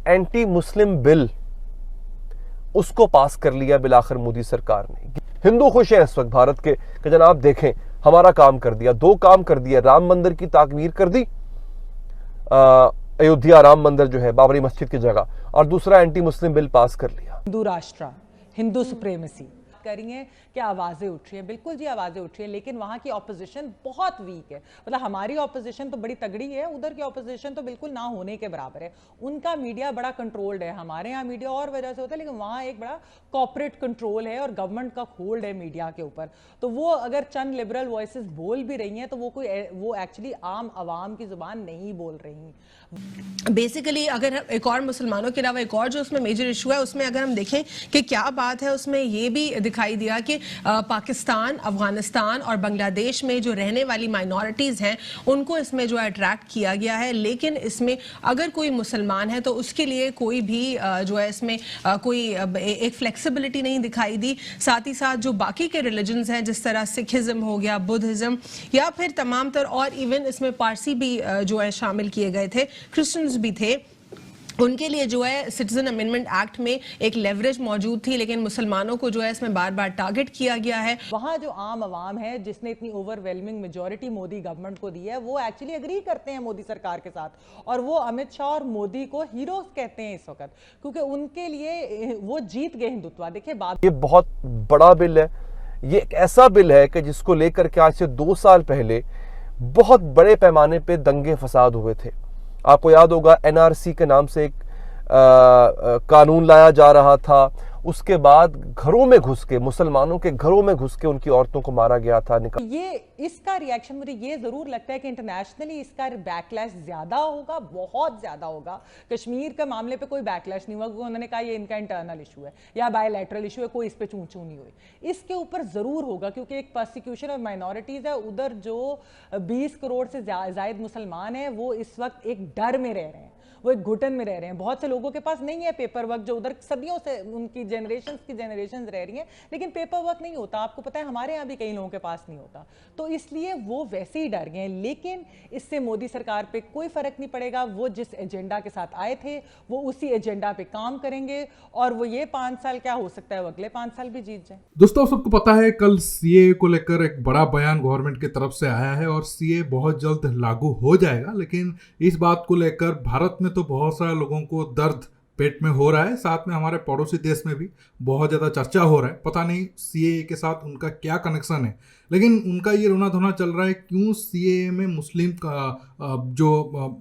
Anti Muslim bill उसको पास कर लिया बिल आखिर मोदी सरकार ने। हिंदू खुश हैं इस वक्त भारत के कि जनाब देखें हमारा काम कर दिया, दो काम कर दिया, राम मंदिर की ताकमीर कर दी, अयोध्या राम मंदिर जो है बाबरी मस्जिद की जगह, और दूसरा एंटी मुस्लिम बिल पास कर लिया। हिंदू राष्ट्र, हिंदू सुप्रीमेसी करी है कि आवाजें उठ रही हैं, बिल्कुल जी आवाजें उठ रही हैं, लेकिन वहां की ऑपोजिशन बहुत वीक है। मतलब हमारी ऑपोजिशन तो बड़ी तगड़ी है, उधर की ऑपोजिशन तो बिल्कुल ना होने के बराबर है। उनका मीडिया बड़ा कंट्रोल्ड है, हमारे यहाँ मीडिया और वजह से होता है, लेकिन वहां एक बड़ा कॉर्पोरेट कंट्रोल है और गवर्नमेंट का होल्ड है मीडिया के ऊपर। तो वो अगर चंद लिबरल वॉइसेस बोल भी रही हैं तो वो एक्चुअली आम आवाम की जुबान नहीं बोल रही। बेसिकली अगर एक और मुसलमानों के अलावा एक और जो उसमें मेजर इशू है, उसमें अगर हम देखें कि क्या बात है, उसमें ये भी दिखाई दिया कि पाकिस्तान, अफगानिस्तान और बांग्लादेश में जो रहने वाली माइनॉरिटीज हैं उनको इसमें जो अट्रैक्ट किया गया है, लेकिन इसमें अगर कोई मुसलमान है तो उसके लिए कोई भी जो है इसमें कोई एक फ्लेक्सिबिलिटी नहीं दिखाई दी। साथ ही साथ जो बाकी के रिलीजन्स हैं, जिस तरह सिखिज्म हो गया, बुद्धिज्म या फिर तमाम तर, और इवन इसमें पारसी भी जो है शामिल किए गए थे, क्रिश्चियंस भी थे, उनके लिए जो है सिटीजन अमेंडमेंट एक्ट में एक लेवरेज मौजूद थी, लेकिन मुसलमानों को जो है इसमें बार बार टारगेट किया गया है। वहां जो आम आवाम है जिसने इतनी ओवरवेलमिंग मेजॉरिटी मोदी गवर्नमेंट को दी है, वो एक्चुअली एग्री करते हैं मोदी सरकार के साथ, और वो अमित शाह और मोदी को हीरोज कहते हैं इस वक्त, क्योंकि उनके लिए वो जीत गए हिंदुत्व। देखिए बात, ये बहुत बड़ा बिल है, ये एक ऐसा बिल है कि जिसको लेकर के आज से 2 साल पहले बहुत बड़े पैमाने पे दंगे फसाद हुए थे। आपको याद होगा एनआरसी के नाम से एक कानून लाया जा रहा था, उसके बाद घरों में घुस के, मुसलमानों के घरों में घुस के उनकी औरतों को मारा गया था। ये इसका रिएक्शन मुझे ये जरूर लगता है कि इंटरनेशनली इसका बैकलैश ज्यादा होगा, बहुत ज्यादा होगा। कश्मीर के मामले पे कोई बैकलैश नहीं हुआ क्योंकि उन्होंने कहा ये इनका इंटरनल इशू है या बायलैटरल इशू है, कोई इस पे चूं चूं नहीं हुई। इसके ऊपर जरूर होगा क्योंकि एक परसिक्यूशन ऑफ माइनॉरिटीज है, उधर जो 20 करोड़ से जायद मुसलमान है वो इस वक्त एक डर में रह रहे हैं, वो एक घुटन में रह रहे हैं। बहुत से लोगों के पास नहीं है पेपर वर्क, जो उधर सदियों से उनकी जनरेशंस रह रही हैं, लेकिन पेपर वर्क नहीं होता। आपको पता है हमारे यहाँ भी कई लोगों के पास नहीं होता, तो इसलिए वो वैसे ही डर गए हैं। लेकिन इससे मोदी सरकार पे कोई फर्क नहीं पड़ेगा, वो जिस एजेंडा के साथ आए थे वो उसी एजेंडा पे काम करेंगे, और वो ये 5 साल क्या हो सकता है, वो अगले 5 साल भी जीत जाए। दोस्तों सबको पता है कल सीए को लेकर एक बड़ा बयान गवर्नमेंट की तरफ से आया है और सीए बहुत जल्द लागू हो जाएगा, लेकिन इस बात को लेकर भारत में तो बहुत सारे लोगों को दर्द पेट में हो रहा है, साथ में हमारे पड़ोसी देश में भी बहुत ज़्यादा चर्चा हो रहा है। पता नहीं सीएए के साथ उनका क्या कनेक्शन है, लेकिन उनका ये रोना धोना चल रहा है क्यों सीएए में मुस्लिम का जो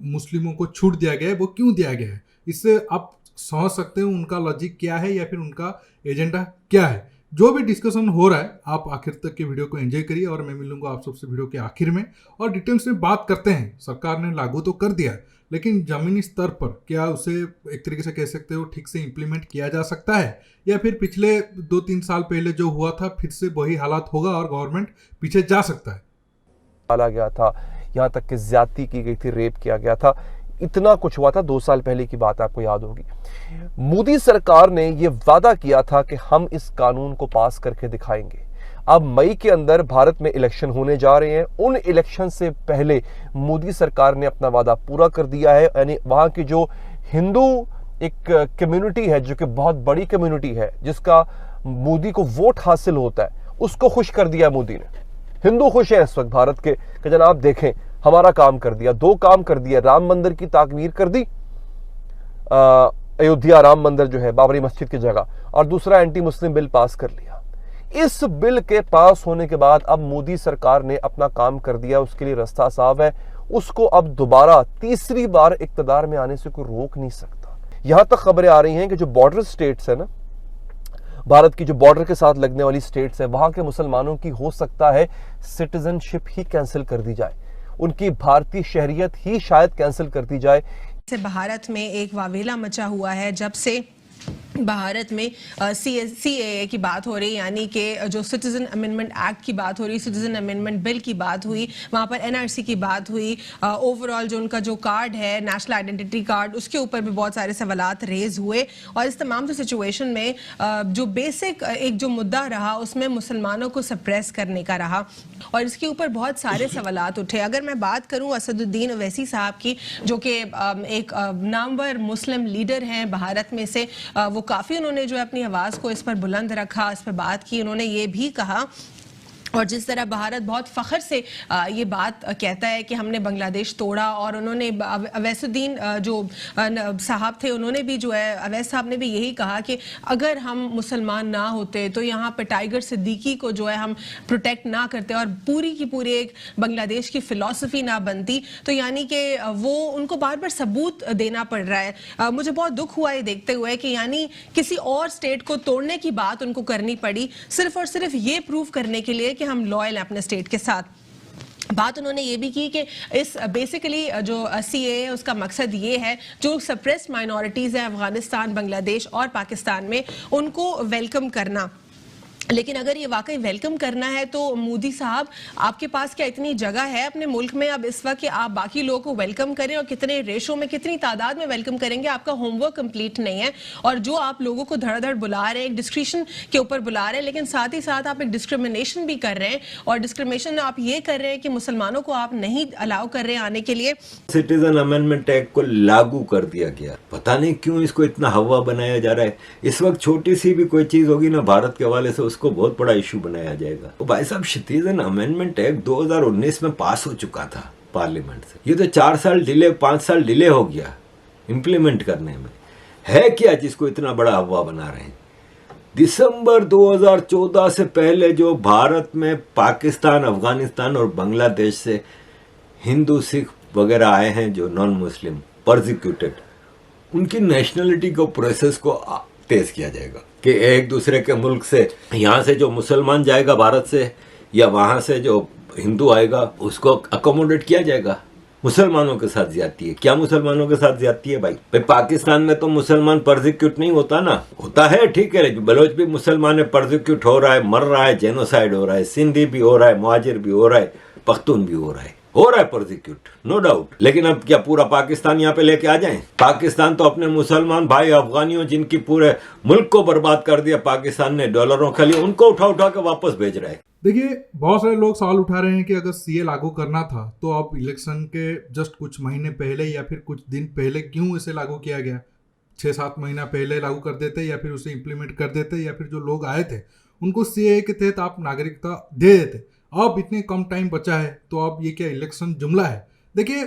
मुस्लिमों को छूट दिया गया है वो क्यों दिया गया है। इससे आप समझ सकते हो उनका लॉजिक क्या है या फिर उनका एजेंडा क्या है। जो भी डिस्कशन हो रहा है आप आखिर तक के वीडियो को एंजॉय करिए और मैं मिलूंगा आप सबसे वीडियो के आखिर में और डिटेल्स में बात करते हैं। सरकार ने लागू तो कर दिया लेकिन जमीनी स्तर पर क्या उसे एक तरीके से कह सकते हो ठीक से इम्प्लीमेंट किया जा सकता है या फिर पिछले 2-3 साल पहले जो हुआ था फिर से वही हालात होगा और गवर्नमेंट पीछे जा सकता है। डाला गया था, यहाँ तक कि ज्यादती की गई थी, रेप किया गया था, इतना कुछ हुआ था। 2 साल पहले की बात आपको याद होगी। मोदी सरकार ने यह वादा किया था कि हम इस कानून को पास करके दिखाएंगे। अब मई के अंदर भारत में इलेक्शन होने जा रहे हैं। उन इलेक्शन से पहले मोदी सरकार ने अपना वादा पूरा कर दिया है, यानी वहां की जो हिंदू एक कम्युनिटी है जो कि बहुत बड़ी कम्युनिटी है जिसका मोदी को वोट हासिल होता है, उसको खुश कर दिया मोदी ने। हिंदू खुश हैं इस वक्त भारत के कि जनाब देखें हमारा काम कर दिया, 2 काम कर दिया, राम मंदिर की ताकमीर कर दी, अयोध्या राम मंदिर जो है बाबरी मस्जिद की जगह, और दूसरा एंटी मुस्लिम बिल पास कर लिया। इस बिल के पास होने के बाद अब मोदी सरकार ने अपना काम कर दिया, उसके लिए रास्ता साफ है। उसको अब दोबारा तीसरी बार इक्तदार में आने से कोई रोक नहीं सकता। यहां तक खबरें आ रही हैं कि जो बॉर्डर स्टेट्स है ना, भारत की जो बॉर्डर के साथ लगने वाली स्टेट्स है, वहां के मुसलमानों की हो सकता है सिटीजनशिप ही कैंसिल कर दी जाए, उनकी भारतीय शहरियत ही शायद कैंसिल कर दी जाए। भारत में एक वावेला मचा हुआ है जब से भारत में CAA की बात हो रही, यानी कि जो सिटीजन अमेंडमेंट एक्ट की बात हो रही, सिटीजन अमेंडमेंट बिल की बात हुई, वहाँ पर NRC की बात हुई, ओवरऑल जो उनका जो कार्ड है नेशनल आइडेंटिटी कार्ड, उसके ऊपर भी बहुत सारे सवालात रेज हुए। और इस तमाम जो सिचुएशन में जो बेसिक एक जो मुद्दा रहा उसमें मुसलमानों को सप्रेस करने का रहा, और इसके ऊपर बहुत सारे सवालात उठे। अगर मैं बात करूं असदुद्दीन ओवैसी साहब की, जो कि एक नामवर मुस्लिम लीडर हैं भारत में से, वो काफ़ी उन्होंने जो है अपनी आवाज़ को इस पर बुलंद रखा, इस पर बात की। उन्होंने ये भी कहा, और जिस तरह भारत बहुत फ़ख्र से ये बात कहता है कि हमने बांग्लादेश तोड़ा, और उन्होंने अवैसुद्दीन जो साहब थे उन्होंने भी जो है, अवैस साहब ने भी यही कहा कि अगर हम मुसलमान ना होते तो यहाँ पे टाइगर सिद्दीकी को जो है हम प्रोटेक्ट ना करते और पूरी की पूरी एक बांग्लादेश की फ़िलॉसफी ना बनती, तो यानी कि वो उनको बार बार सबूत देना पड़ रहा है। मुझे बहुत दुख हुआ ये देखते हुए कि यानी किसी और स्टेट को तोड़ने की बात उनको करनी पड़ी सिर्फ और सिर्फ ये प्रूव करने के लिए कि हम लॉयल हैं अपने स्टेट के साथ। बात उन्होंने ये भी की कि इस बेसिकली जो CAA है उसका मकसद ये है जो सप्रेस्ड माइनॉरिटीज़ हैं अफगानिस्तान, बांग्लादेश और पाकिस्तान में, उनको वेलकम करना। लेकिन अगर ये वाकई वेलकम करना है तो मोदी साहब, आपके पास क्या इतनी जगह है अपने मुल्क में अब इस वक्त कि आप बाकी लोगों को वेलकम करें, और कितने रेशो में, कितनी तादाद में वेलकम करेंगे? आपका होमवर्क कंप्लीट नहीं है, और जो आप लोगों को धड़ाधड़ बुला रहे हैं, एक डिस्क्रिप्शन के ऊपर बुला रहे हैं, लेकिन साथ ही साथ आप एक डिस्क्रिमिनेशन भी कर रहे हैं, और डिस्क्रिमिनेशन आप ये कर रहे हैं कि मुसलमानों को आप नहीं अलाउ कर रहे हैं आने के लिए। सिटीजन अमेंडमेंट एक्ट को लागू कर दिया गया, पता नहीं क्यों इसको इतना हवा बनाया जा रहा है। इस वक्त छोटी सी भी कोई चीज होगी ना भारत के हवाले से, उसको बहुत बड़ा इशू बनाया जाएगा। तो भाई साहब, सिटीजन अमेंडमेंट एक्ट 2019 में पास हो चुका था पार्लियामेंट से, ये तो 4 साल डिले, 5 साल डिले हो गया इम्प्लीमेंट करने में। है क्या जिसको इतना बड़ा हवा बना रहे हैं? दिसंबर 2014 से पहले जो भारत में पाकिस्तान, अफगानिस्तान और बांग्लादेश से हिंदू, सिख वगैरह आए हैं जो नॉन मुस्लिम परसिक्यूटेड, उनकी नेशनलिटी को प्रोसेस को तेज किया जाएगा कि एक दूसरे के मुल्क से, यहाँ से जो मुसलमान जाएगा भारत से, या वहाँ से जो हिंदू आएगा उसको अकोमोडेट किया जाएगा। मुसलमानों के साथ ज्यादती है। क्या मुसलमानों के साथ ज्यादती है भाई? पाकिस्तान में तो मुसलमान परसिक्यूट नहीं होता ना, होता है ठीक है, बलोच भी मुसलमान है, परसिक्यूट हो रहा है, मर रहा है, जेनोसाइड हो रहा है, सिंधी भी हो रहा है, मुहाजिर भी हो रहा है, पख्तून भी हो रहा है परसिक्यूट, नो डाउट। लेकिन अब क्या पूरा पाकिस्तान यहाँ पे लेके आ जाएं? पाकिस्तान तो अपने मुसलमान भाई अफगानियों जिनकी पूरे मुल्क को बर्बाद कर दिया पाकिस्तान ने डॉलरों के लिए, उनको उठा उठा के वापस भेज रहा है। देखिए, बहुत सारे लोग सवाल उठा रहे हैं कि अगर CA लागू करना था तो अब इलेक्शन के जस्ट कुछ महीने पहले या फिर कुछ दिन पहले क्यों इसे लागू किया गया? 6-7 महीना पहले लागू कर देते, या फिर उसे इम्प्लीमेंट कर देते, या फिर जो लोग आए थे उनको CA के तहत आप नागरिकता दे देते। अब इतने कम टाइम बचा है तो अब ये क्या इलेक्शन जुमला है? देखिए,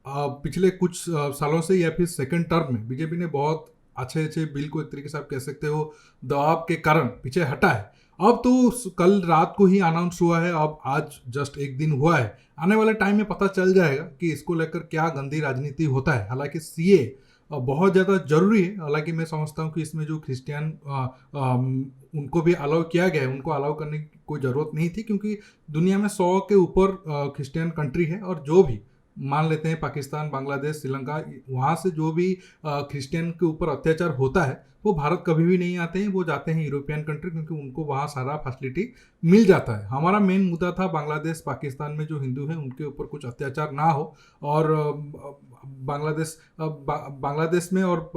पिछले कुछ सालों से या फिर सेकंड टर्म में बीजेपी ने बहुत अच्छे बिल को एक तरीके से आप कह सकते हो दबाव के कारण पीछे हटा है। अब तो कल रात को ही अनाउंस हुआ है, अब आज जस्ट एक दिन हुआ है। आने वाले टाइम में पता चल जाएगा कि इसको लेकर क्या गंदी राजनीति होता है। हालांकि CA बहुत ज़्यादा जरूरी है, हालांकि मैं समझता हूँ कि इसमें जो क्रिश्चियन उनको भी अलाउ किया गया है, उनको अलाउ करने की कोई ज़रूरत नहीं थी, क्योंकि दुनिया में 100 के ऊपर क्रिश्चियन कंट्री है, और जो भी मान लेते हैं पाकिस्तान, बांग्लादेश, श्रीलंका, वहाँ से जो भी क्रिश्चियन के ऊपर अत्याचार होता है वो भारत कभी भी नहीं आते हैं, वो जाते हैं यूरोपियन कंट्री, क्योंकि उनको वहाँ सारा फैसिलिटी मिल जाता है। हमारा मेन मुद्दा था बांग्लादेश, पाकिस्तान में जो हिंदू हैं उनके ऊपर कुछ अत्याचार ना हो, और बांग्लादेश में और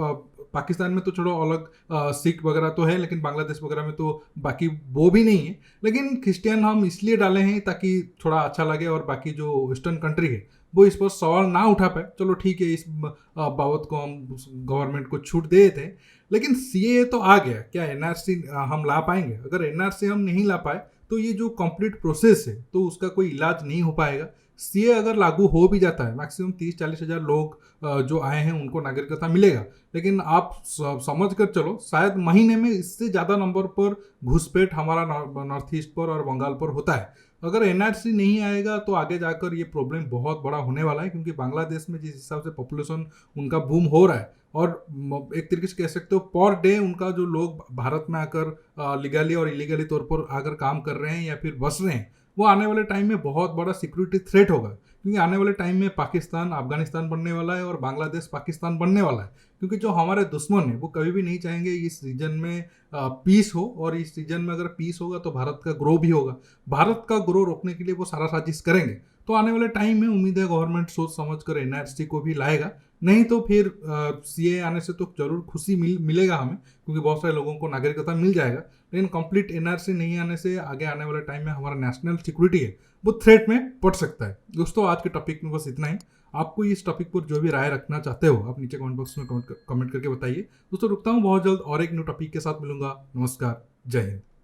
पाकिस्तान में तो छोड़ो अलग सिख वगैरह तो है, लेकिन बांग्लादेश वगैरह में तो बाकी वो भी नहीं है। लेकिन क्रिश्चियन हम इसलिए डाले हैं ताकि थोड़ा अच्छा लगे, और बाकी जो वेस्टर्न कंट्री है वो इस पर सवाल ना उठा पाए। चलो ठीक है, इस बाबत को हम गवर्नमेंट को छूट दे देते हैं। लेकिन CA तो आ गया, क्या NRC हम ला पाएंगे? अगर NRC हम नहीं ला पाए तो ये जो कंप्लीट प्रोसेस है तो उसका कोई इलाज नहीं हो पाएगा। CA अगर लागू हो भी जाता है, मैक्सिमम 30-40 हज़ार लोग जो आए हैं उनको नागरिकता मिलेगा, लेकिन आप समझ कर चलो शायद महीने में इससे ज़्यादा नंबर पर घुसपैठ हमारा नॉर्थ ईस्ट पर और बंगाल पर होता है। अगर NRC नहीं आएगा तो आगे जाकर ये प्रॉब्लम बहुत बड़ा होने वाला है, क्योंकि बांग्लादेश में जिस हिसाब से पॉपुलेशन उनका बूम हो रहा है, और एक तरीके से कह सकते हो पर डे उनका जो लोग भारत में आकर लीगली और इलीगली तौर पर आकर काम कर रहे हैं या फिर बस रहे हैं, वो आने वाले टाइम में बहुत बड़ा सिक्योरिटी थ्रेट होगा, क्योंकि आने वाले टाइम में पाकिस्तान अफगानिस्तान बनने वाला है और बांग्लादेश पाकिस्तान बनने वाला है। क्योंकि जो हमारे दुश्मन है वो कभी भी नहीं चाहेंगे इस रीजन में पीस हो, और इस रीजन में अगर पीस होगा तो भारत का ग्रो भी होगा। भारत का ग्रो रोकने के लिए वो सारा साजिश करेंगे। तो आने वाले टाइम में उम्मीद है गवर्नमेंट सोच समझ कर एनआरसी को भी लाएगा, नहीं तो फिर सीए आने से तो जरूर खुशी मिलेगा हमें, क्योंकि बहुत सारे लोगों को नागरिकता मिल जाएगा। लेकिन कंप्लीट एनआरसी नहीं आने से आगे आने वाले टाइम में हमारा नेशनल सिक्योरिटी है वो थ्रेट में पड़ सकता है। दोस्तों, आज के टॉपिक में बस इतना ही। आपको इस टॉपिक पर जो भी राय रखना चाहते हो आप नीचे कमेंट बॉक्स में कमेंट करके बताइए। दोस्तों, रुकता हूँ, बहुत जल्द और एक न्यू टॉपिक के साथ मिलूंगा। नमस्कार, जय हिंद।